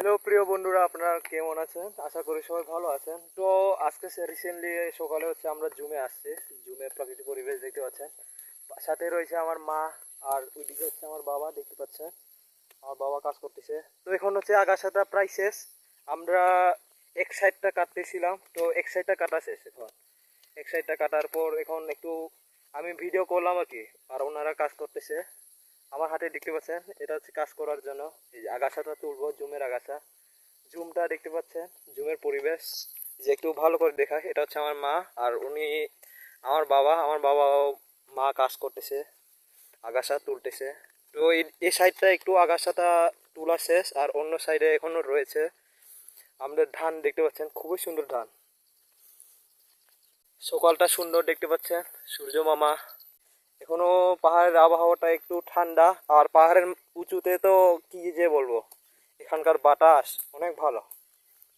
Hello প্রিয় বন্ধুরা, আপনারা কেমন আছেন? আশা করি সবাই ভালো আছেন। তো আজকে রিসেন্টলি সকালে আমরা জুমে আসছি। জুমের প্রাকৃতিক পরিবেশ দেখতে পাচ্ছেন। সাথে রয়েছে আমার মা, আর ওইদিকে আমার বাবা দেখতে পাচ্ছেন। আমার বাবা কাজ করতেছে। তো এখন আগাছাটা প্রায় শেষ। আমরা এক সাইডটা কাটতেছিলাম, তো এক সাইডটা কাটা শেষ। এখন এক সাইডটা কাটার পর এখন একটু আমি ভিডিও করলাম আর কি, আর ওনারা কাজ করতেছে। আমার হাতে দেখতে পাচ্ছেন, এটা কাজ করার জন্য এই যে আগাছাটা তুলবো, জুমের আগাছা। জুমটা দেখতে পাচ্ছেন, জুমের পরিবেশ যে একটু ভালো করে দেখায়। এটা আমার মা, আর উনি আমার বাবা মা কাজ করতেছে, আগাছা তুলতেছে। তো এই সাইডটা একটু আগাছাটা তোলা শেষ, আর অন্য সাইডে এখনো রয়েছে। আমাদের ধান দেখতে পাচ্ছেন, খুবই সুন্দর ধান। সকালটা সুন্দর দেখতে পাচ্ছেন, সূর্য মামা। এখনো পাহাড়ের আবহাওয়াটা একটু ঠান্ডা, আর পাহাড়ের উঁচুতে তো কি যে বলবো, এখানকার বাতাস অনেক ভালো।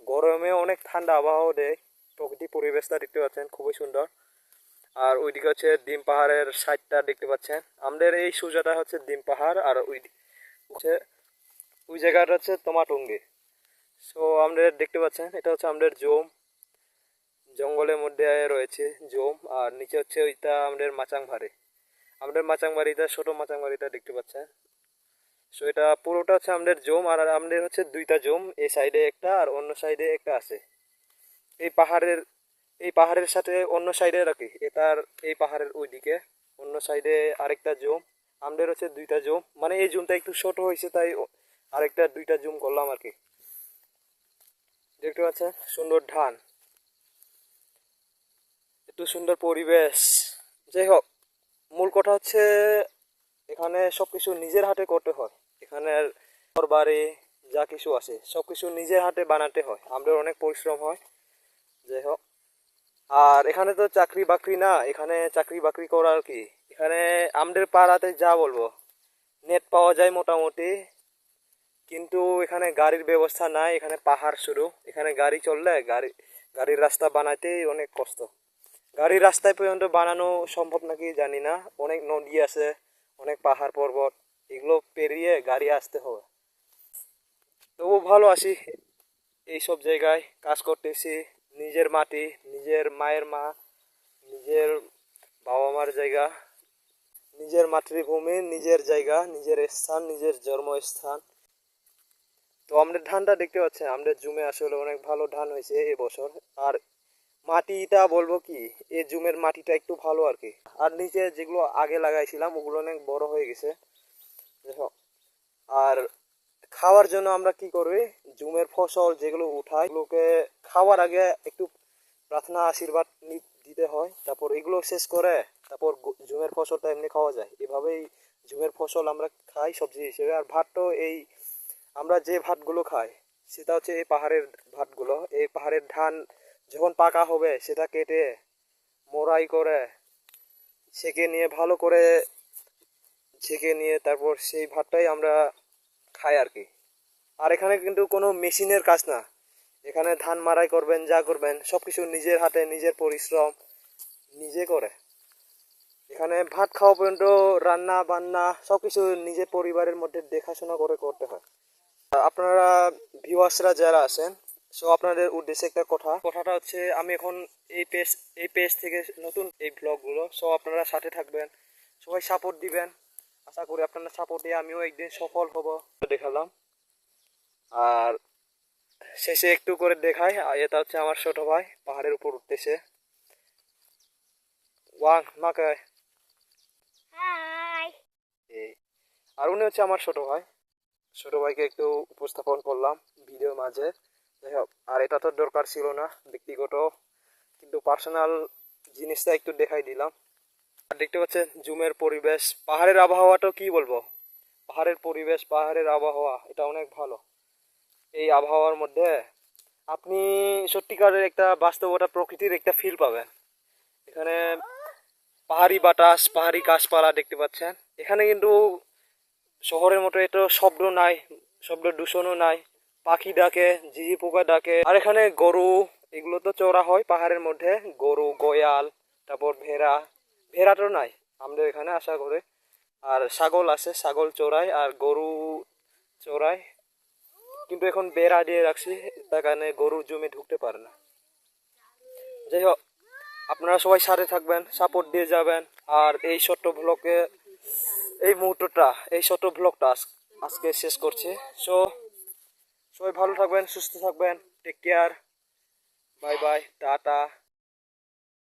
গরমে অনেক ঠান্ডা আবহাওয়া দেয়। প্রকৃতি পরিবেশটা দেখতে পাচ্ছেন, খুবই সুন্দর। আর ওইদিকে ডিম পাহাড়ের সাইডটা দেখতে পাচ্ছেন। আমাদের এই সোজাটা ডিম পাহাড়, আর হচ্ছে ওই জায়গাটা তোমাটুঙ্গি। সো আমাদের দেখতে পাচ্ছেন, এটা আমাদের জম, জঙ্গলের মধ্যে রয়েছে জম। আর নিচে ওইটা আমাদের মাচাংভাড়ি। আমাদের মাচাংবাড়িটা, ছোট মাচাংবাড়িটা দেখতে পাচ্ছেন। সো এটা পুরোটা আমাদের জম, আর আমাদের দুইটা জম, এই সাইডে একটা আর অন্য সাইডে একটা আছে। এই পাহাড়ের এই পাহাড়ের সাথে অন্য সাইডে রাখি এটার, এই পাহাড়ের ওইদিকে অন্য সাইডে আরেকটা জুম। আমাদের দুইটা জুম, মানে এই জুমটা একটু ছোট হয়েছে, তাই আরেকটা দুইটা জুম করলাম আর কি। দেখতে পাচ্ছেন সুন্দর ধান, একটু সুন্দর পরিবেশ। যাই হোক, মূল কথা এখানে সবকিছু নিজের হাতে করতে হয়। এখানে ঘর বাড়ি যা কিছু আছে সবকিছু নিজের হাতে বানাতে হয়, আমাদের অনেক পরিশ্রম হয়। যাই হোক, আর এখানে তো চাকরি বাকরি না, এখানে চাকরি বাকরি করার কি, এখানে আমাদের পাড়াতে যা বলবো, নেট পাওয়া যায় মোটামুটি, কিন্তু এখানে গাড়ির ব্যবস্থা নাই। এখানে পাহাড় শুরু, এখানে গাড়ি চললে গাড়ির রাস্তা বানাইতেই অনেক কষ্ট। গাড়ির রাস্তায় পর্যন্ত বানানো সম্ভব নাকি জানি না, অনেক নদী আছে, অনেক পাহাড় পর্বত, এগুলো পেরিয়ে গাড়ি আসতে হবে। তবু ভালো আছি, এইসব জায়গায় কাজ করতেছি। নিজের মাটি, নিজের মায়ের মা, নিজের বাবা মার জায়গা, নিজের মাতৃভূমি, নিজের জায়গা, নিজের স্থান, নিজের জন্মস্থান। তো আমাদের ধানটা দেখতে পাচ্ছেন, আমাদের জুমে আসলে অনেক ভালো ধান হয়েছে এবছর। আর মাটিটা বলবো কি, এই জুমের মাটিটা একটু ভালো আর কি। আর নিচে যেগুলো আগে লাগাইছিলাম ওগুলো অনেক বড় হয়ে গেছে। দেখো, আর খাওয়ার জন্য আমরা কি করি, জুমের ফসল যেগুলো উঠাই ওগুলোকে খাওয়ার আগে একটু প্রার্থনা আশীর্বাদ দিতে হয়। তারপর এগুলো শেষ করে তারপর জুমের ফসলটা এমনি খাওয়া যায়। এভাবেই জুমের ফসল আমরা খাই সবজি হিসেবে। আর ভাত তো এই আমরা যে ভাতগুলো খাই সেটা এই পাহাড়ের ভাতগুলো। এই পাহাড়ের ধান যখন পাকা হবে সেটা কেটে মোড়াই করে ছেঁকে নিয়ে, ভালো করে ছেঁকে নিয়ে তারপর সেই ভাতটাই আমরা খাই আর কি। আর এখানে কিন্তু কোনো মেশিনের কাজ না, এখানে ধান মাড়াই করবেন যা করবেন সবকিছু নিজের হাতে, নিজের পরিশ্রম নিজে করে। এখানে ভাত খাওয়া পর্যন্ত রান্না বান্না সবকিছু নিজের পরিবারের মধ্যে দেখাশোনা করে করতে হয়। আপনারা ভিউয়ার্সরা যারা আছেন, সো আপনাদের উদ্দেশ্যে একটা কথাটা আমি এখন এই পেজ থেকে নতুন এই ব্লগগুলো, সো আপনারা সাথে থাকবেন, সবাই সাপোর্ট দিবেন। আশা করি আপনারা সাপোর্ট দিয়ে আমিও একদিন সফল হব। দেখালাম, আর শেষে একটু করে দেখাই, এটা আমার ছোট ভাই পাহাড়ের উপর উঠতেছে। ওয়াং মাকে হাই। আর উনি আমার ছোট ভাই। ছোট ভাইকে একটু উপস্থাপন করলাম ভিডিওর মাঝে। যাই হোক, আর এটা তো দরকার ছিল না, ব্যক্তিগত কিন্তু পার্সোনাল জিনিসটা একটু দেখাই দিলাম। আর দেখতে পাচ্ছেন জুমের পরিবেশ, পাহাড়ের আবহাওয়াটা কি বলবো, পাহাড়ের পরিবেশ, পাহাড়ের আবহাওয়া এটা অনেক ভালো। এই আবহাওয়ার মধ্যে আপনি সত্যিকারের একটা বাস্তবতা, প্রকৃতির একটা ফিল পাবেন। এখানে পাহাড়ি বাতাস, পাহাড়ি গাছপালা দেখতে পাচ্ছেন। এখানে কিন্তু শহরের মতো এত শব্দ নাই, শব্দ দূষণও নাই। পাখি ডাকে, ঝিঝি পোকা ডাকে। আর এখানে গরু, এগুলো তো চড়া হয় পাহাড়ের মধ্যে, গরু, গয়াল, তারপর ভেড়া। ভেড়া তো নাই আমাদের এখানে আশা করে। আর ছাগল আছে, ছাগল চড়ায়, আর গরু চড়ায়। কিন্তু এখন বেড়া দিয়ে রাখছি, তার কারণে গরুর জমি ঢুকতে পারে না। যাই হোক, আপনারা সবাই সাথে থাকবেন, সাপোর্ট দিয়ে যাবেন। আর এই ছোট্ট ব্লগে এই মুহূর্তটা, এই ছোট্ট ব্লগটা আজকে শেষ করছি। সো সবাই ভালো থাকবেন, সুস্থ থাকবেন, take care, bye bye, tata.